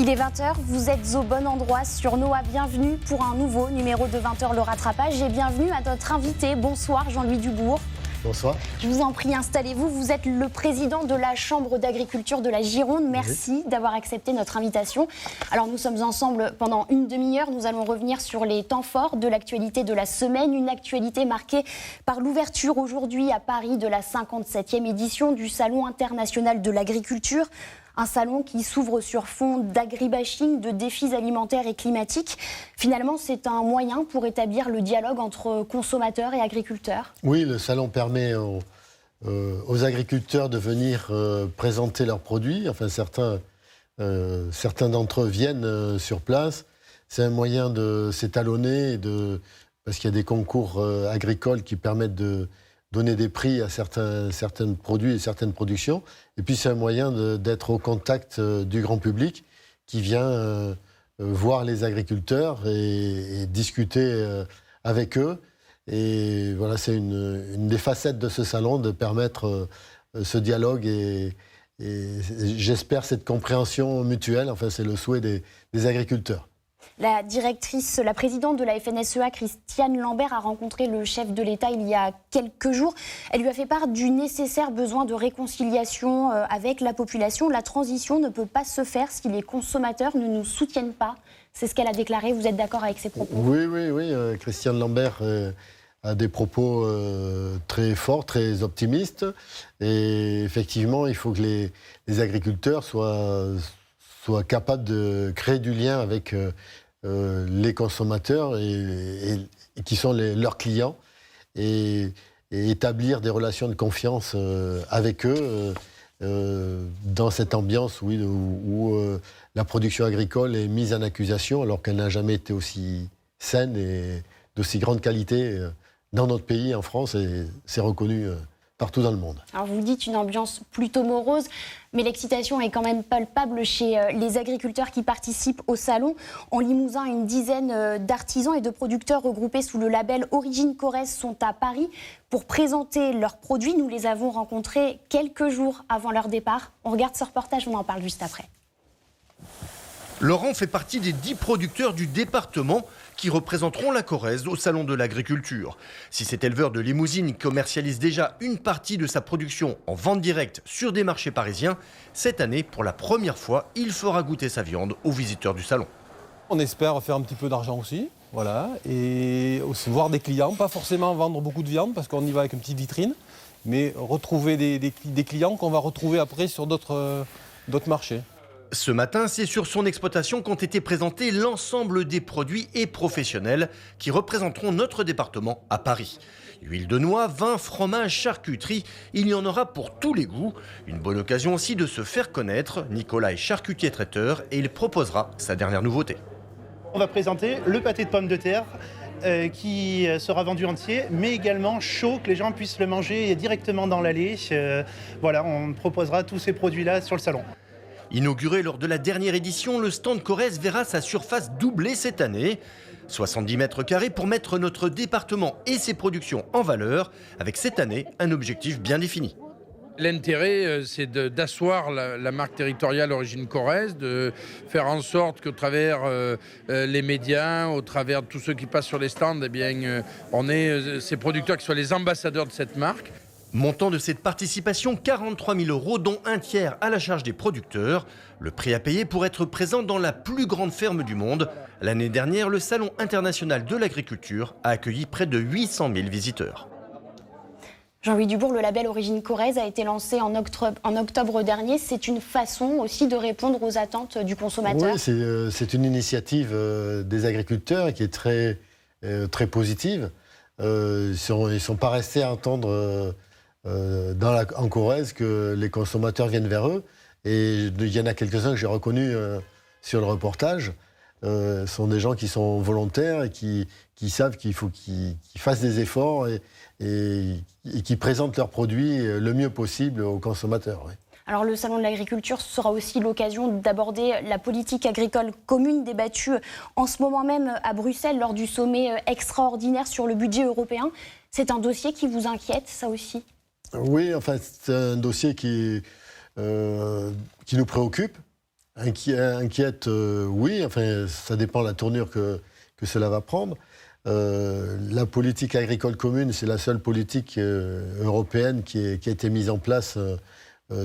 Il est 20h, vous êtes au bon endroit sur Noah. Bienvenue pour un nouveau numéro de 20h le rattrapage et bienvenue à notre invité. Bonsoir Jean-Louis Dubourg. Bonsoir. Je vous en prie, installez-vous. Vous êtes le président de la Chambre d'agriculture de la Gironde. Merci d'avoir accepté notre invitation. Alors nous sommes ensemble pendant une demi-heure. Nous allons revenir sur les temps forts de l'actualité de la semaine. Une actualité marquée par l'ouverture aujourd'hui à Paris de la 57e édition du Salon international de l'agriculture. Un salon qui s'ouvre sur fond d'agribashing, de défis alimentaires et climatiques. Finalement, c'est un moyen pour établir le dialogue entre consommateurs et agriculteurs. Oui, le salon permet aux agriculteurs de venir présenter leurs produits. Enfin, certains d'entre eux viennent sur place. C'est un moyen de s'étalonner, parce qu'il y a des concours agricoles qui permettent de donner des prix à certains produits et certaines productions. Et puis c'est un moyen d'être au contact du grand public qui vient voir les agriculteurs et discuter avec eux. Et voilà, c'est une des facettes de ce salon, de permettre ce dialogue et j'espère cette compréhension mutuelle. Enfin, c'est le souhait des agriculteurs. La présidente de la FNSEA, Christiane Lambert, a rencontré le chef de l'État il y a quelques jours. Elle lui a fait part du nécessaire besoin de réconciliation avec la population. La transition ne peut pas se faire si les consommateurs ne nous soutiennent pas. C'est ce qu'elle a déclaré. Vous êtes d'accord avec ces propos ? Oui. Christiane Lambert a des propos très forts, très optimistes. Et effectivement, il faut que les agriculteurs soient capables de créer du lien avec les consommateurs et qui sont leurs clients et établir des relations de confiance avec eux dans cette ambiance où la production agricole est mise en accusation alors qu'elle n'a jamais été aussi saine et d'aussi grande qualité dans notre pays, en France, et c'est reconnu partout dans le monde. Alors vous dites une ambiance plutôt morose, mais l'excitation est quand même palpable chez les agriculteurs qui participent au salon. En Limousin, une dizaine d'artisans et de producteurs regroupés sous le label Origine Corrèze sont à Paris pour présenter leurs produits. Nous les avons rencontrés quelques jours avant leur départ. On regarde ce reportage, on en parle juste après. Laurent fait partie des 10 producteurs du département qui représenteront la Corrèze au Salon de l'agriculture. Si cet éleveur de limousine commercialise déjà une partie de sa production en vente directe sur des marchés parisiens, cette année, pour la première fois, il fera goûter sa viande aux visiteurs du salon. On espère faire un petit peu d'argent aussi, voilà, et aussi voir des clients, pas forcément vendre beaucoup de viande parce qu'on y va avec une petite vitrine, mais retrouver des clients qu'on va retrouver après sur d'autres marchés. Ce matin, c'est sur son exploitation qu'ont été présentés l'ensemble des produits et professionnels qui représenteront notre département à Paris. Huile de noix, vin, fromage, charcuterie, il y en aura pour tous les goûts. Une bonne occasion aussi de se faire connaître. Nicolas est charcutier traiteur et il proposera sa dernière nouveauté. On va présenter le pâté de pommes de terre qui sera vendu entier, mais également chaud, que les gens puissent le manger directement dans l'allée. Voilà, on proposera tous ces produits-là sur le salon. Inauguré lors de la dernière édition, le stand Corrèze verra sa surface doubler cette année. 70 mètres carrés pour mettre notre département et ses productions en valeur, avec cette année un objectif bien défini. L'intérêt, c'est d'asseoir la marque territoriale Origine Corrèze, de faire en sorte qu'au travers les médias, au travers de tous ceux qui passent sur les stands, on ait ces producteurs qui soient les ambassadeurs de cette marque. Montant de cette participation, 43 000 €, dont un tiers à la charge des producteurs. Le prix à payer pour être présent dans la plus grande ferme du monde. L'année dernière, le Salon international de l'agriculture a accueilli près de 800 000 visiteurs. Jean-Louis Dubourg, le label Origine Corrèze a été lancé en octobre dernier. C'est une façon aussi de répondre aux attentes du consommateur. Oui, c'est une initiative des agriculteurs qui est très positive. Ils ne sont pas restés à attendre en Corrèze que les consommateurs viennent vers eux. Et il y en a quelques-uns que j'ai reconnus sur le reportage. Ce sont des gens qui sont volontaires et qui savent qu'il faut qu'ils fassent des efforts et qui présentent leurs produits le mieux possible aux consommateurs. Oui. Alors le Salon de l'agriculture sera aussi l'occasion d'aborder la politique agricole commune débattue en ce moment même à Bruxelles lors du sommet extraordinaire sur le budget européen. C'est un dossier qui vous inquiète, ça aussi ? Oui, enfin, c'est un dossier qui nous préoccupe. Inquiète, oui, enfin, ça dépend de la tournure que cela va prendre. La politique agricole commune, c'est la seule politique européenne qui a été mise en place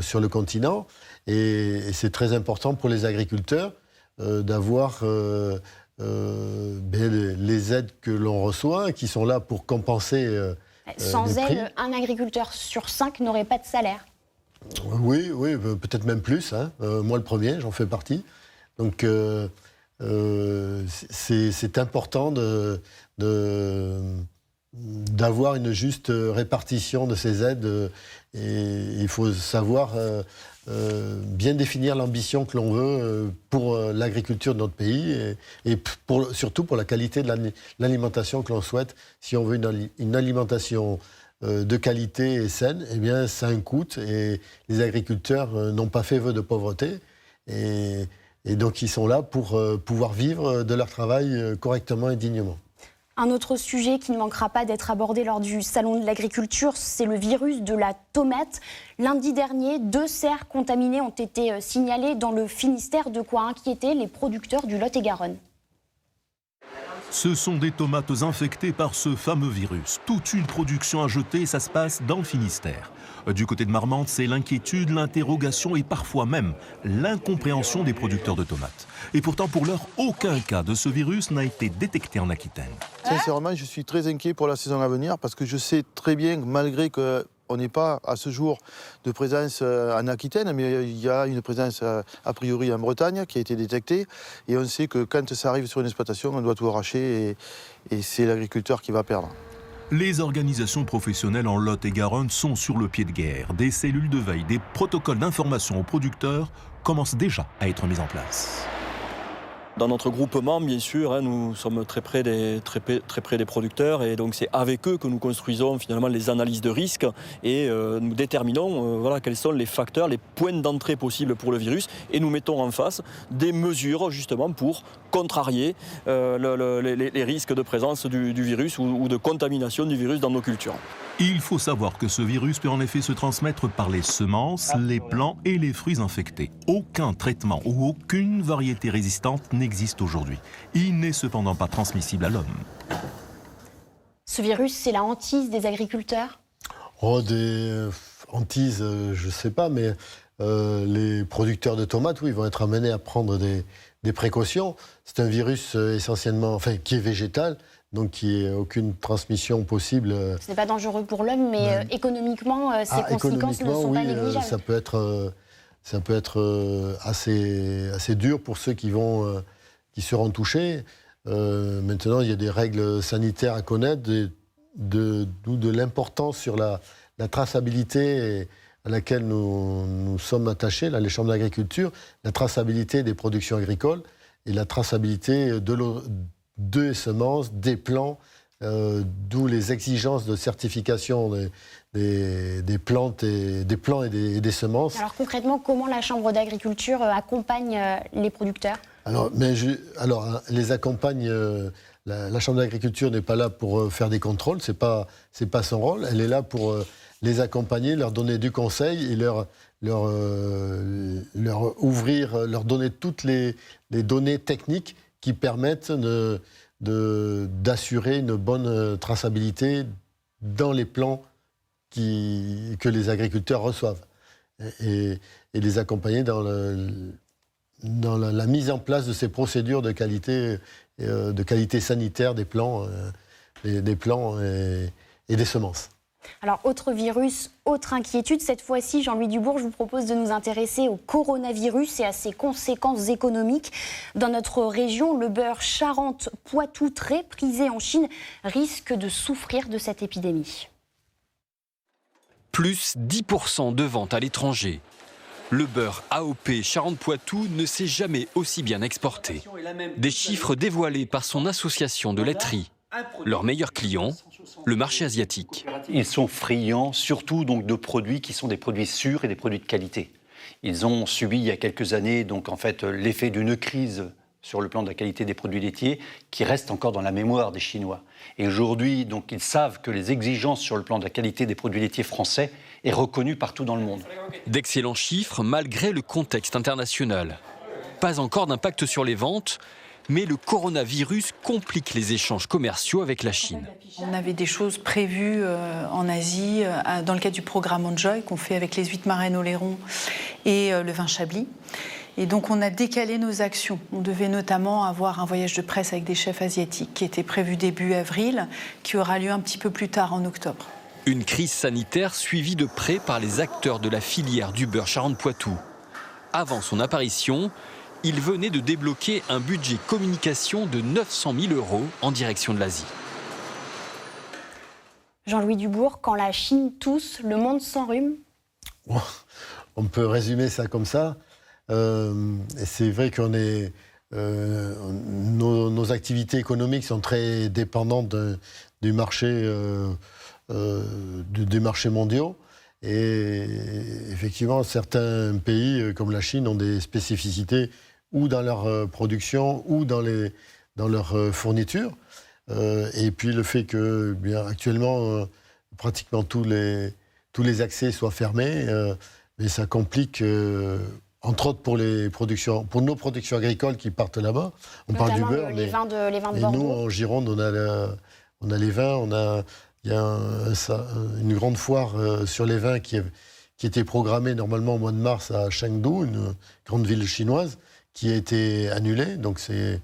sur le continent. Et c'est très important pour les agriculteurs d'avoir les aides que l'on reçoit, qui sont là pour compenser Sans les prix. elles, un agriculteur sur 5 n'aurait pas de salaire. Oui, peut-être même plus. Hein. Moi, le premier, j'en fais partie. Donc, c'est important d'avoir une juste répartition de ces aides. Et il faut savoir bien définir l'ambition que l'on veut pour l'agriculture de notre pays et surtout pour la qualité de l'alimentation que l'on souhaite. Si on veut une alimentation de qualité et saine, eh bien, ça a un coût et les agriculteurs n'ont pas fait vœu de pauvreté et donc ils sont là pour pouvoir vivre de leur travail correctement et dignement. Un autre sujet qui ne manquera pas d'être abordé lors du Salon de l'agriculture, c'est le virus de la tomate. Lundi dernier, 2 serres contaminées ont été signalées dans le Finistère, de quoi inquiéter les producteurs du Lot-et-Garonne. Ce sont des tomates infectées par ce fameux virus. Toute une production à jeter et ça se passe dans le Finistère. Du côté de Marmande, c'est l'inquiétude, l'interrogation et parfois même l'incompréhension des producteurs de tomates. Et pourtant, pour l'heure, aucun cas de ce virus n'a été détecté en Aquitaine. Sincèrement, je suis très inquiet pour la saison à venir parce que je sais très bien que malgré qu'on n'ait pas à ce jour de présence en Aquitaine, mais il y a une présence a priori en Bretagne qui a été détectée. Et on sait que quand ça arrive sur une exploitation, on doit tout arracher et c'est l'agriculteur qui va perdre. Les organisations professionnelles en Lot-et-Garonne sont sur le pied de guerre. Des cellules de veille, des protocoles d'information aux producteurs commencent déjà à être mis en place. Dans notre groupement, bien sûr, nous sommes très près des producteurs et donc c'est avec eux que nous construisons finalement les analyses de risque et nous déterminons quels sont les facteurs, les points d'entrée possibles pour le virus et nous mettons en face des mesures justement pour contrarier les risques de présence du virus ou de contamination du virus dans nos cultures. Il faut savoir que ce virus peut en effet se transmettre par les semences, les plants et les fruits infectés. Aucun traitement ou aucune variété résistante n'existe aujourd'hui. Il n'est cependant pas transmissible à l'homme. Ce virus, c'est la hantise des agriculteurs ? Des hantises, je ne sais pas, mais les producteurs de tomates, oui, vont être amenés à prendre des précautions. C'est un virus essentiellement, qui est végétal. Donc, qui n'y ait aucune transmission possible. Ce n'est pas dangereux pour l'homme, mais économiquement, ses conséquences ne sont pas négligeables. Ça peut être assez dur pour ceux qui seront touchés. Maintenant, il y a des règles sanitaires à connaître, d'où de l'importance sur la traçabilité à laquelle nous sommes attachés, là, les chambres d'agriculture, la traçabilité des productions agricoles et la traçabilité des semences, des plants, d'où les exigences de certification des plantes et des plants et des semences. Alors concrètement, comment la Chambre d'agriculture accompagne les producteurs ? Alors, les accompagne. La Chambre d'agriculture n'est pas là pour faire des contrôles, c'est pas son rôle. Elle est là pour les accompagner, leur donner du conseil et leur donner toutes les données techniques qui permettent d'assurer une bonne traçabilité dans les plants que les agriculteurs reçoivent et les accompagner dans la mise en place de ces procédures de qualité sanitaire des plants et des semences. Alors, autre virus, autre inquiétude. Cette fois-ci, Jean-Louis Dubourg, je vous propose de nous intéresser au coronavirus et à ses conséquences économiques. Dans notre région, le beurre Charentes-Poitou, très prisé en Chine, risque de souffrir de cette épidémie. Plus 10% de ventes à l'étranger. Le beurre AOP Charentes-Poitou ne s'est jamais aussi bien exporté. Des chiffres dévoilés par son association de laiterie. Leur meilleur client, le marché asiatique. Ils sont friands surtout donc de produits qui sont des produits sûrs et des produits de qualité. Ils ont subi il y a quelques années donc en fait l'effet d'une crise sur le plan de la qualité des produits laitiers qui reste encore dans la mémoire des Chinois. Et aujourd'hui donc ils savent que les exigences sur le plan de la qualité des produits laitiers français est reconnue partout dans le monde. D'excellents chiffres malgré le contexte international. Pas encore d'impact sur les ventes, mais le coronavirus complique les échanges commerciaux avec la Chine. On avait des choses prévues en Asie, dans le cadre du programme Enjoy qu'on fait avec les huîtres marraines au lairon et le vin Chablis. Et donc on a décalé nos actions. On devait notamment avoir un voyage de presse avec des chefs asiatiques qui était prévu début avril, qui aura lieu un petit peu plus tard en octobre. Une crise sanitaire suivie de près par les acteurs de la filière du beurre Charentes-Poitou. Avant son apparition, il venait de débloquer un budget communication de 900 000 € en direction de l'Asie. Jean-Louis Dubourg, quand la Chine tousse, le monde s'enrhume? On peut résumer ça comme ça. Et c'est vrai qu'on est, nos activités économiques sont très dépendantes du marché, des marchés mondiaux. Et effectivement, certains pays comme la Chine ont des spécificités ou dans leur production ou dans leur fourniture. Et puis le fait que, bien, actuellement, pratiquement tous les accès soient fermés, mais ça complique. Entre autres pour nos productions agricoles qui partent là-bas. On parle du beurre. Les vins de mais Bordeaux. nous, en Gironde, on a les vins. Il y a une grande foire sur les vins qui était programmée normalement au mois de mars à Chengdu, une grande ville chinoise, qui a été annulée. Donc c'est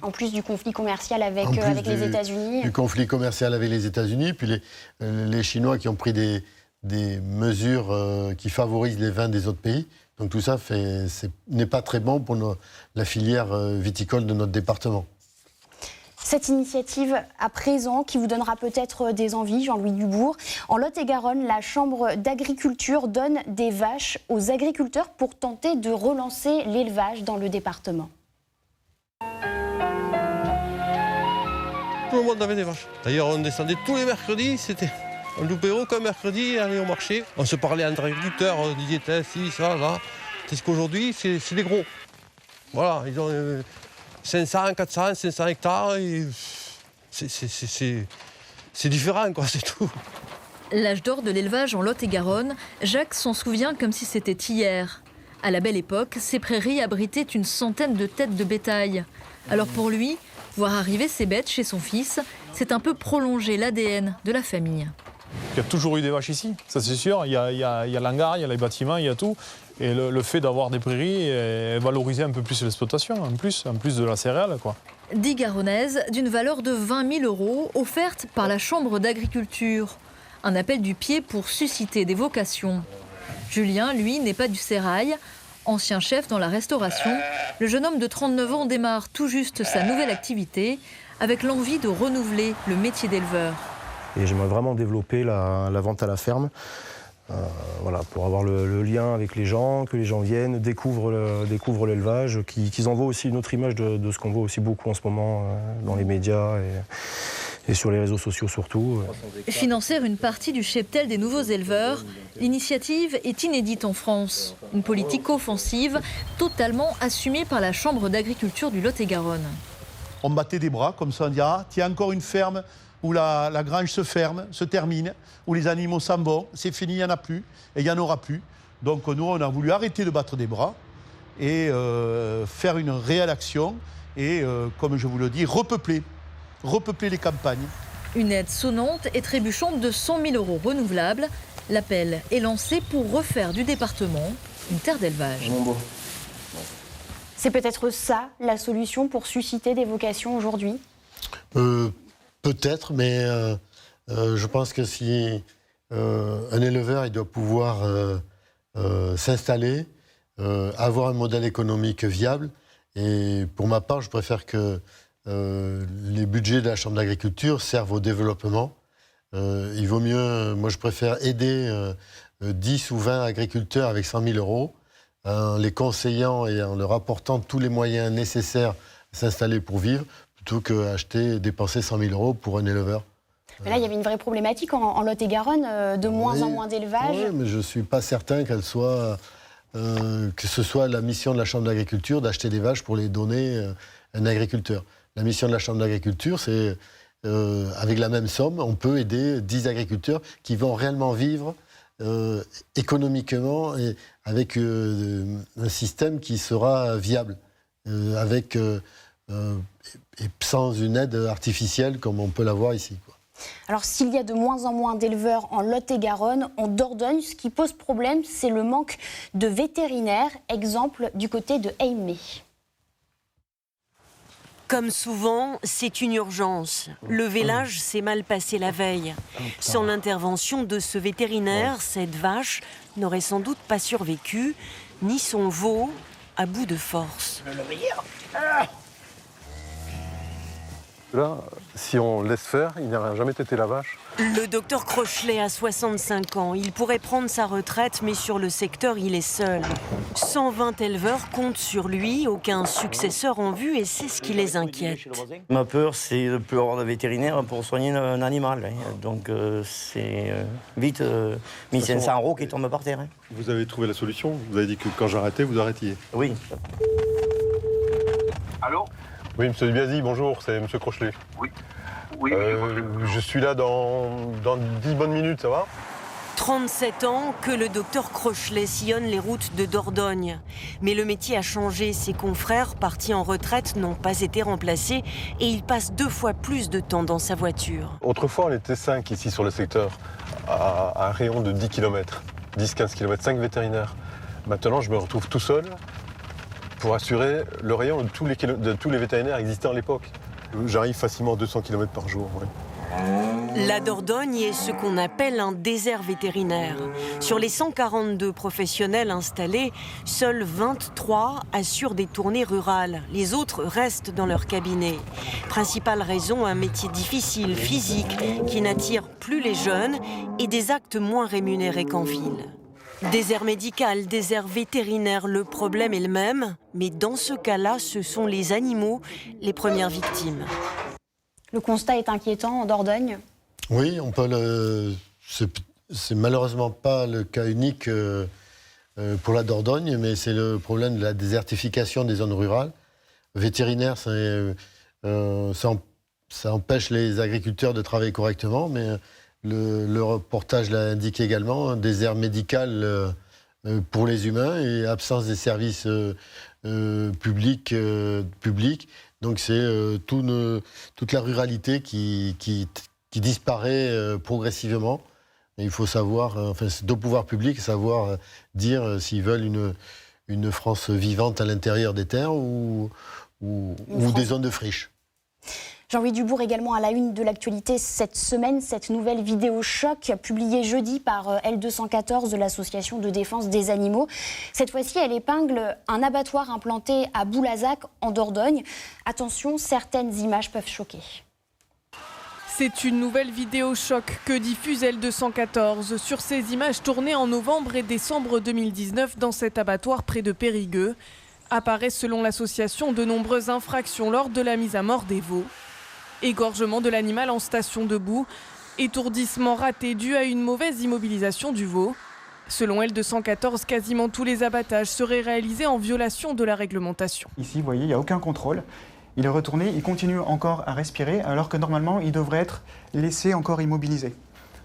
en plus du conflit commercial avec les États-Unis. Du conflit commercial avec les États-Unis, puis les Chinois qui ont pris des mesures qui favorisent les vins des autres pays. Donc tout ça n'est pas très bon pour la filière viticole de notre département. Cette initiative à présent qui vous donnera peut-être des envies, Jean-Louis Dubourg. En Lot-et-Garonne, la Chambre d'agriculture donne des vaches aux agriculteurs pour tenter de relancer l'élevage dans le département. Tout le monde avait des vaches. D'ailleurs, on descendait tous les mercredis, on ne loupait aucun mercredi, aller au marché. On se parlait entre agriculteurs, on disait ci, ça, là. Parce qu'aujourd'hui, c'est des gros. Voilà, ils ont 500, 400, 500 hectares. Et c'est différent, quoi, c'est tout. L'âge d'or de l'élevage en Lot-et-Garonne, Jacques s'en souvient comme si c'était hier. À la belle époque, ces prairies abritaient une centaine de têtes de bétail. Alors pour lui, voir arriver ces bêtes chez son fils, c'est un peu prolonger l'ADN de la famille. Il y a toujours eu des vaches ici, ça c'est sûr. Il y a l'hangar, il y a les bâtiments, il y a tout. Et le fait d'avoir des prairies valoriser un peu plus l'exploitation, en plus de la céréale, quoi. 10 garonnaises d'une valeur de 20 000 € offertes par la Chambre d'agriculture. Un appel du pied pour susciter des vocations. Julien, lui, n'est pas du sérail. Ancien chef dans la restauration, le jeune homme de 39 ans démarre tout juste sa nouvelle activité avec l'envie de renouveler le métier d'éleveur. Et j'aimerais vraiment développer la vente à la ferme, pour avoir le lien avec les gens, que les gens viennent, découvrent l'élevage, qu'ils en voient aussi une autre image de ce qu'on voit aussi beaucoup en ce moment dans les médias et sur les réseaux sociaux surtout. Financer une partie du cheptel des nouveaux éleveurs, l'initiative est inédite en France. Une politique offensive totalement assumée par la Chambre d'agriculture du Lot-et-Garonne. On battait des bras comme ça, on dit tiens, encore une ferme où la grange se ferme, se termine, où les animaux s'en vont, c'est fini, il n'y en a plus, et il n'y en aura plus. Donc nous, on a voulu arrêter de battre des bras et faire une réelle action et, comme je vous le dis, repeupler les campagnes. Une aide sonnante et trébuchante de 100 000 € renouvelables. L'appel est lancé pour refaire du département une terre d'élevage. C'est peut-être ça la solution pour susciter des vocations aujourd'hui ? Peut-être, mais je pense que si un éleveur il doit pouvoir s'installer, avoir un modèle économique viable, et pour ma part, je préfère que les budgets de la Chambre d'agriculture servent au développement. Il vaut mieux, moi je préfère aider 10 ou 20 agriculteurs avec 100 000 € en les conseillant et en leur apportant tous les moyens nécessaires à s'installer pour vivre, plutôt qu'acheter, dépenser 100 000 € pour un éleveur. Mais là, il y avait une vraie problématique en Lot-et-Garonne, de moins en moins d'élevage. Oui, mais je ne suis pas certain que ce soit la mission de la Chambre d'agriculture d'acheter des vaches pour les donner à un agriculteur. La mission de la Chambre d'agriculture, c'est, avec la même somme, on peut aider 10 agriculteurs qui vont réellement vivre économiquement et avec un système qui sera viable, et sans une aide artificielle comme on peut l'avoir ici, quoi. Alors, s'il y a de moins en moins d'éleveurs en Lot-et-Garonne, en Dordogne, ce qui pose problème, c'est le manque de vétérinaires. Exemple du côté de Heimé. Comme souvent, c'est une urgence. Le vélage s'est mal passé la veille. Sans l'intervention de ce vétérinaire, cette vache n'aurait sans doute pas survécu, ni son veau à bout de force. Là, si on laisse faire, il n'ira jamais téter la vache. Le docteur Crochelet a 65 ans. Il pourrait prendre sa retraite, mais sur le secteur, il est seul. 120 éleveurs comptent sur lui, aucun successeur en vue, et c'est ce qui les inquiète. Ma peur, c'est de ne plus avoir de vétérinaire pour soigner un animal. Donc c'est vite 1500 € qui tombent par terre. Vous avez trouvé la solution? Vous avez dit que quand j'arrêtais, vous arrêtiez? Oui. Allô? Oui, monsieur Dubiazy, bonjour, c'est monsieur Crochelet. Oui. Je suis là dans 10 bonnes minutes, ça va? 37 ans que le docteur Crochelet sillonne les routes de Dordogne. Mais le métier a changé. Ses confrères, partis en retraite, n'ont pas été remplacés et il passe 2 fois plus de temps dans sa voiture. Autrefois, on était 5 ici sur le secteur, à un rayon de 10 km, 10-15 km, 5 vétérinaires. Maintenant, je me retrouve tout seul pour assurer le rayon de tous les vétérinaires existants à l'époque. J'arrive facilement à 200 km par jour. Ouais. La Dordogne est ce qu'on appelle un désert vétérinaire. Sur les 142 professionnels installés, seuls 23 assurent des tournées rurales. Les autres restent dans leur cabinet. Principale raison, un métier difficile, physique, qui n'attire plus les jeunes et des actes moins rémunérés qu'en ville. Désert médical, désert vétérinaire, le problème est le même, mais dans ce cas-là, ce sont les animaux les premières victimes. Le constat est inquiétant en Dordogne. Oui, on peut c'est malheureusement pas le cas unique pour la Dordogne, mais c'est le problème de la désertification des zones rurales. Vétérinaire, ça empêche les agriculteurs de travailler correctement, mais le reportage l'a indiqué également, un désert médical pour les humains et absence des services publics. Donc c'est toute la ruralité qui disparaît progressivement. Et il faut savoir, c'est aux pouvoirs publics, savoir dire s'ils veulent une France vivante à l'intérieur des terres ou des zones de friche. Jean-Louis Dubourg, également à la une de l'actualité cette semaine, cette nouvelle vidéo choc publiée jeudi par L214 de l'association de défense des animaux. Cette fois-ci, elle épingle un abattoir implanté à Boulazac en Dordogne. Attention, certaines images peuvent choquer. C'est une nouvelle vidéo choc que diffuse L214 sur ces images tournées en novembre et décembre 2019 dans cet abattoir près de Périgueux. Apparaissent selon l'association de nombreuses infractions lors de la mise à mort des veaux. Égorgement de l'animal en station debout, étourdissement raté dû à une mauvaise immobilisation du veau. Selon L214, quasiment tous les abattages seraient réalisés en violation de la réglementation. Ici, vous voyez, il n'y a aucun contrôle. Il est retourné, il continue encore à respirer, alors que normalement, il devrait être laissé encore immobilisé.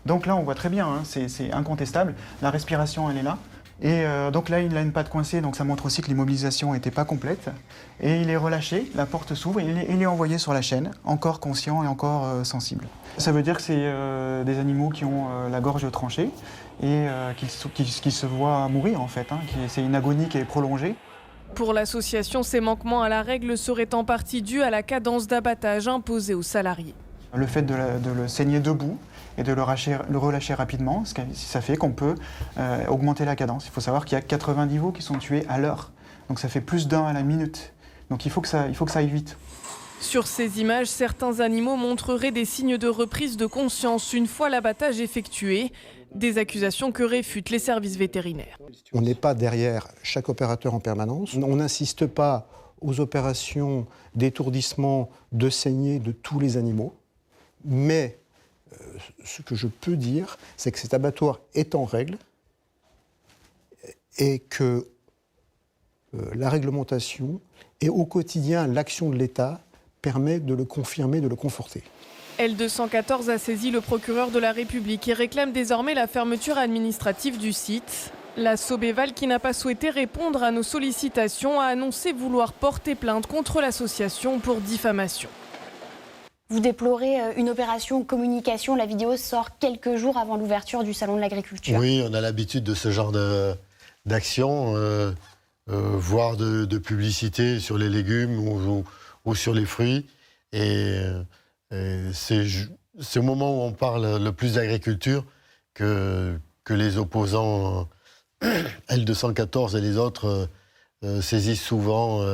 Donc là, on voit très bien, c'est incontestable, la respiration, elle est là. Et donc là, il n'a une patte coincée, donc ça montre aussi que l'immobilisation n'était pas complète. Et il est relâché, la porte s'ouvre, et il est envoyé sur la chaîne, encore conscient et encore sensible. Ça veut dire que c'est des animaux qui ont la gorge tranchée et qui se voient mourir en fait. C'est une agonie qui est prolongée. Pour l'association, ces manquements à la règle seraient en partie dus à la cadence d'abattage imposée aux salariés. Le fait de le saigner debout et de le relâcher rapidement, ça fait qu'on peut augmenter la cadence. Il faut savoir qu'il y a 90 veaux qui sont tués à l'heure. Donc ça fait plus d'1 à la minute. Donc il faut que ça aille vite. Sur ces images, certains animaux montreraient des signes de reprise de conscience une fois l'abattage effectué. Des accusations que réfutent les services vétérinaires. On n'est pas derrière chaque opérateur en permanence. On n'insiste pas aux opérations d'étourdissement, de saignée de tous les animaux. Mais ce que je peux dire, c'est que cet abattoir est en règle et que la réglementation et au quotidien l'action de l'État permet de le confirmer, de le conforter. L214 a saisi le procureur de la République et réclame désormais la fermeture administrative du site. La Sobéval, qui n'a pas souhaité répondre à nos sollicitations, a annoncé vouloir porter plainte contre l'association pour diffamation. Vous déplorez une opération communication. La vidéo sort quelques jours avant l'ouverture du Salon de l'Agriculture. Oui, on a l'habitude de ce genre d'action, voire de publicité sur les légumes ou sur les fruits. Et c'est au moment où on parle le plus d'agriculture que les opposants L214 et les autres saisissent souvent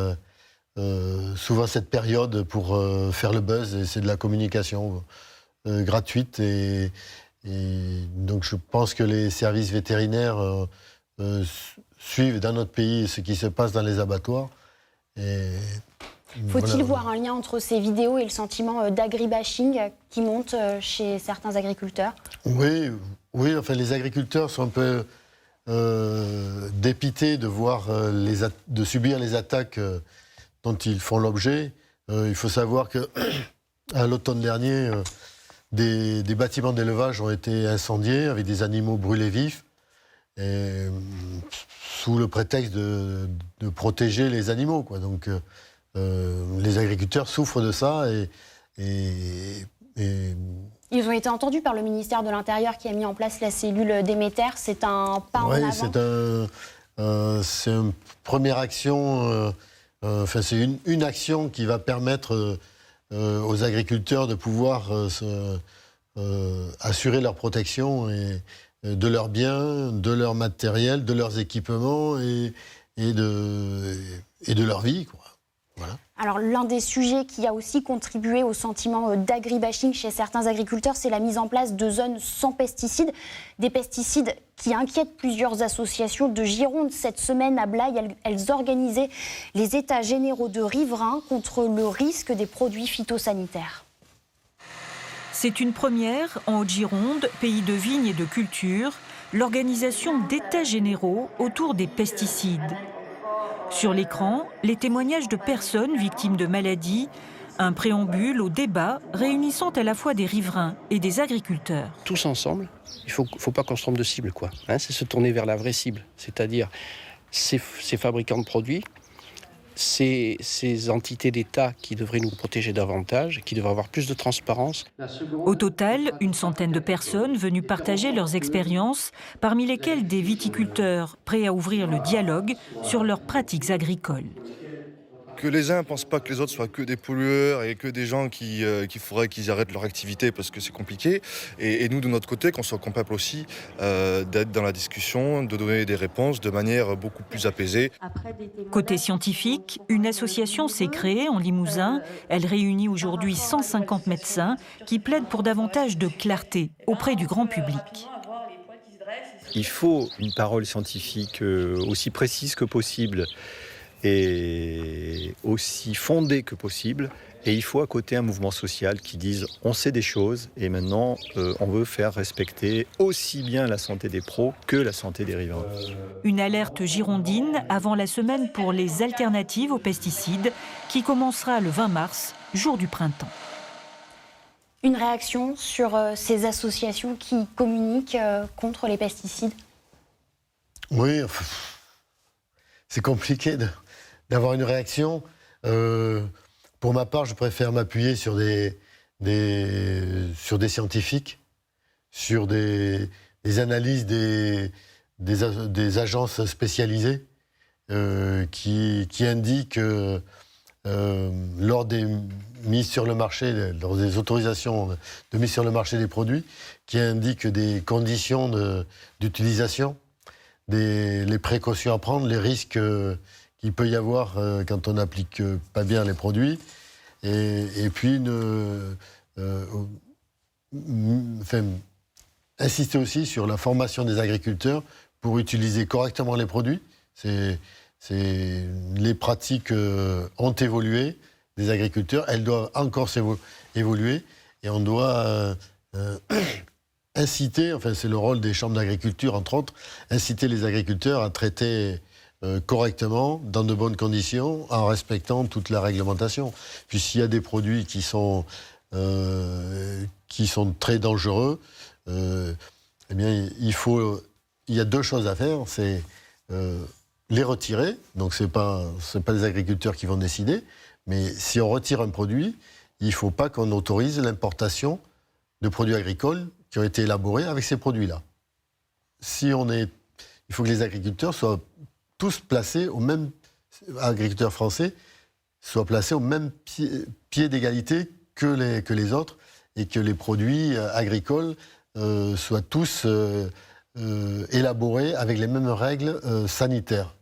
cette période pour faire le buzz, et c'est de la communication gratuite. Et donc je pense que les services vétérinaires suivent dans notre pays ce qui se passe dans les abattoirs. Faut-il voir un lien entre ces vidéos et le sentiment d'agribashing qui monte chez certains agriculteurs ? Oui, enfin les agriculteurs sont un peu dépités de voir, de subir les attaques dont ils font l'objet. Il faut savoir qu'à l'automne dernier, des bâtiments d'élevage ont été incendiés avec des animaux brûlés vifs, et, sous le prétexte de protéger les animaux, quoi. Donc les agriculteurs souffrent de ça et ils ont été entendus par le ministère de l'Intérieur qui a mis en place la cellule Déméter. C'est un pas en avant. C'est une première action. C'est une action qui va permettre aux agriculteurs de pouvoir assurer leur protection de leurs biens, de leur matériel, de leurs équipements et de leur vie, quoi. Voilà. Alors l'un des sujets qui a aussi contribué au sentiment d'agribashing chez certains agriculteurs, c'est la mise en place de zones sans pesticides. Des pesticides qui inquiètent plusieurs associations de Gironde. Cette semaine à Blaye, elles organisaient les états généraux de riverains contre le risque des produits phytosanitaires. C'est une première en Haute-Gironde, pays de vignes et de culture, l'organisation d'états généraux autour des pesticides. Sur l'écran, les témoignages de personnes victimes de maladies, un préambule au débat réunissant à la fois des riverains et des agriculteurs. Tous ensemble, il ne faut pas qu'on se trompe de cible, quoi. C'est se tourner vers la vraie cible, c'est-à-dire ces fabricants de produits, ces entités d'État qui devraient nous protéger davantage, qui devraient avoir plus de transparence. Au total, une centaine de personnes venues partager leurs expériences, parmi lesquelles des viticulteurs prêts à ouvrir le dialogue sur leurs pratiques agricoles. Que les uns ne pensent pas que les autres soient que des pollueurs et que des gens qu'il faudrait qu'ils arrêtent leur activité parce que c'est compliqué. Et nous, de notre côté, qu'on soit capable aussi d'être dans la discussion, de donner des réponses de manière beaucoup plus apaisée. Côté scientifique, une association s'est créée en Limousin. Elle réunit aujourd'hui 150 médecins qui plaident pour davantage de clarté auprès du grand public. Il faut une parole scientifique aussi précise que possible et aussi fondée que possible. Et il faut à côté un mouvement social qui dise on sait des choses et maintenant on veut faire respecter aussi bien la santé des pros que la santé des riverains. Une alerte girondine avant la semaine pour les alternatives aux pesticides qui commencera le 20 mars, jour du printemps. Une réaction sur ces associations qui communiquent contre les pesticides ? Oui, c'est compliqué d'avoir une réaction. Pour ma part, je préfère m'appuyer sur des scientifiques, sur des analyses des agences spécialisées qui indiquent lors des mises sur le marché, lors des autorisations de mise sur le marché des produits, qui indiquent des conditions d'utilisation, les précautions à prendre, les risques qu'il peut y avoir quand on n'applique pas bien les produits, et puis insister aussi sur la formation des agriculteurs pour utiliser correctement les produits. Les pratiques ont évolué des agriculteurs, elles doivent encore évoluer, et on doit inciter, c'est le rôle des chambres d'agriculture entre autres, inciter les agriculteurs à traiter correctement, dans de bonnes conditions, en respectant toute la réglementation. Puis s'il y a des produits qui sont qui sont très dangereux, eh bien, il y a 2 choses à faire, c'est les retirer, donc c'est pas les agriculteurs qui vont décider, mais si on retire un produit, il ne faut pas qu'on autorise l'importation de produits agricoles qui ont été élaborés avec ces produits-là. Il faut que les agriculteurs soient tous placés agriculteurs français, soient placés au même pied d'égalité que les autres, et que les produits agricoles soient tous élaborés avec les mêmes règles sanitaires.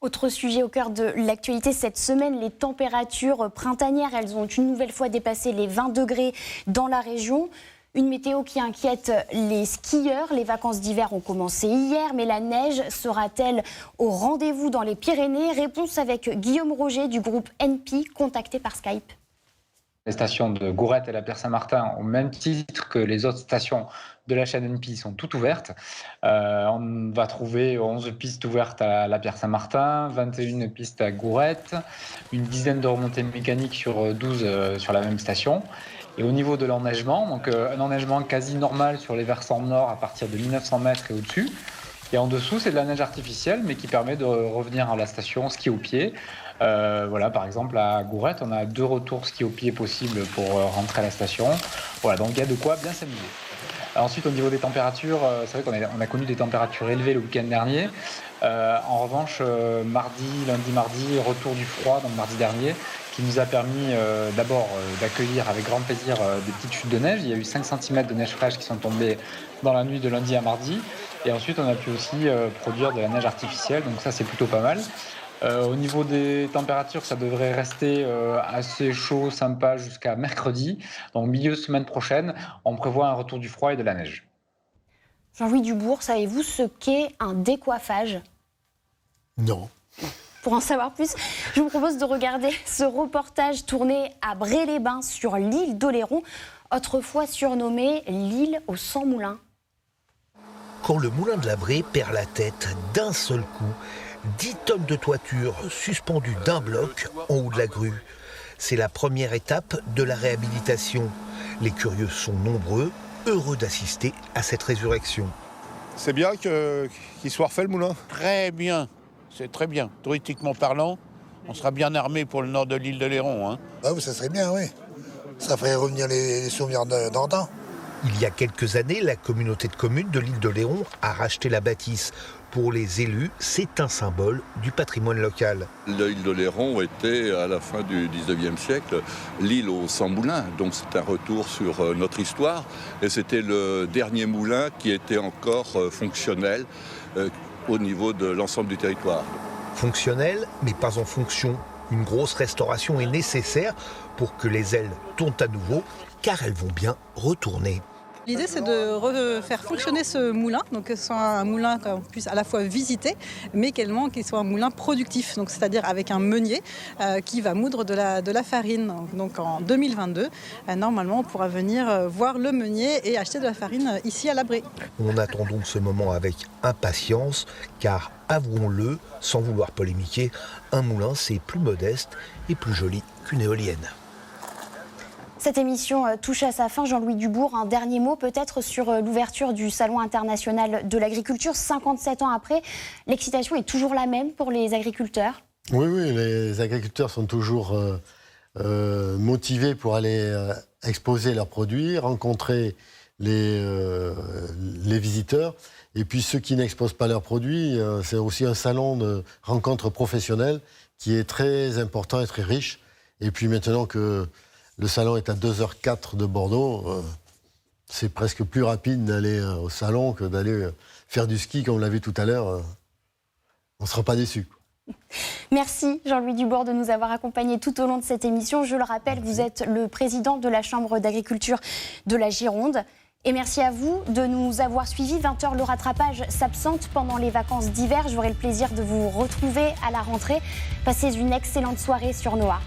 Autre sujet au cœur de l'actualité cette semaine, les températures printanières, elles ont une nouvelle fois dépassé les 20 degrés dans la région. Une météo qui inquiète les skieurs. Les vacances d'hiver ont commencé hier, mais la neige sera-t-elle au rendez-vous dans les Pyrénées? Réponse avec Guillaume Roger du groupe NP, contacté par Skype. Les stations de Gourette et la Pierre Saint-Martin, au même titre que les autres stations de la chaîne NP, sont toutes ouvertes. On va trouver 11 pistes ouvertes à la Pierre Saint-Martin, 21 pistes à Gourette, une dizaine de remontées mécaniques sur 12 sur la même station. Et au niveau de l'enneigement, donc un enneigement quasi normal sur les versants nord à partir de 1900 mètres et au-dessus. Et en dessous, c'est de la neige artificielle, mais qui permet de revenir à la station ski au pied. Voilà, par exemple, à Gourette, on a 2 retours ski au pied possibles pour rentrer à la station. Voilà, donc il y a de quoi bien s'amuser. Ensuite, au niveau des températures, c'est vrai qu'on a connu des températures élevées le week-end dernier. En revanche, lundi, mardi, retour du froid, donc mardi dernier, qui nous a permis d'abord d'accueillir avec grand plaisir des petites chutes de neige. Il y a eu 5 cm de neige fraîche qui sont tombées dans la nuit de lundi à mardi. Et ensuite, on a pu aussi produire de la neige artificielle, donc ça, c'est plutôt pas mal. Au niveau des températures, ça devrait rester assez chaud, sympa jusqu'à mercredi. Donc, milieu de semaine prochaine, on prévoit un retour du froid et de la neige. Jean-Louis Dubourg, savez-vous ce qu'est un décoiffage? Non. Pour en savoir plus, je vous propose de regarder ce reportage tourné à Bray-les-Bains sur l'île d'Oléron, autrefois surnommée l'île aux 100 moulins. Quand le moulin de la Bray perd la tête d'un seul coup, 10 tonnes de toiture suspendues d'un bloc en haut de la grue. C'est la première étape de la réhabilitation. Les curieux sont nombreux, heureux d'assister à cette résurrection. C'est bien qu'il soit refait le moulin. Très bien, c'est très bien. Touristiquement parlant, on sera bien armé pour le nord de l'île d'Oléron. Hein. Ah oui, ça serait bien, oui. Ça ferait revenir les souvenirs d'antan. Il y a quelques années, la communauté de communes de l'île d'Oléron a racheté la bâtisse. Pour les élus, c'est un symbole du patrimoine local. L'île d'Oléron était, à la fin du 19e siècle, l'île aux 100 moulins. Donc c'est un retour sur notre histoire. Et c'était le dernier moulin qui était encore fonctionnel au niveau de l'ensemble du territoire. Fonctionnel, mais pas en fonction. Une grosse restauration est nécessaire pour que les ailes tournent à nouveau, car elles vont bien retourner. L'idée, c'est de refaire fonctionner ce moulin, donc que ce soit un moulin qu'on puisse à la fois visiter, mais également qu'il soit un moulin productif, donc c'est-à-dire avec un meunier qui va moudre de la farine. Donc en 2022, normalement, on pourra venir voir le meunier et acheter de la farine ici à la Bray. On attend donc ce moment avec impatience, car avouons-le, sans vouloir polémiquer, un moulin, c'est plus modeste et plus joli qu'une éolienne. Cette émission touche à sa fin. Jean-Louis Dubourg, un dernier mot peut-être sur l'ouverture du Salon international de l'agriculture. 57 ans après, l'excitation est toujours la même pour les agriculteurs? Oui, les agriculteurs sont toujours motivés pour aller exposer leurs produits, rencontrer les visiteurs. Et puis ceux qui n'exposent pas leurs produits, c'est aussi un salon de rencontres professionnelles qui est très important et très riche. Et puis maintenant que le salon est à 2h04 de Bordeaux, c'est presque plus rapide d'aller au salon que d'aller faire du ski, comme on l'a vu tout à l'heure. On ne sera pas déçus. Merci Jean-Louis Dubourg de nous avoir accompagnés tout au long de cette émission. Je le rappelle, vous êtes le président de la Chambre d'agriculture de la Gironde. Et merci à vous de nous avoir suivis. 20h, le rattrapage s'absente pendant les vacances d'hiver. J'aurai le plaisir de vous retrouver à la rentrée. Passez une excellente soirée sur Noah.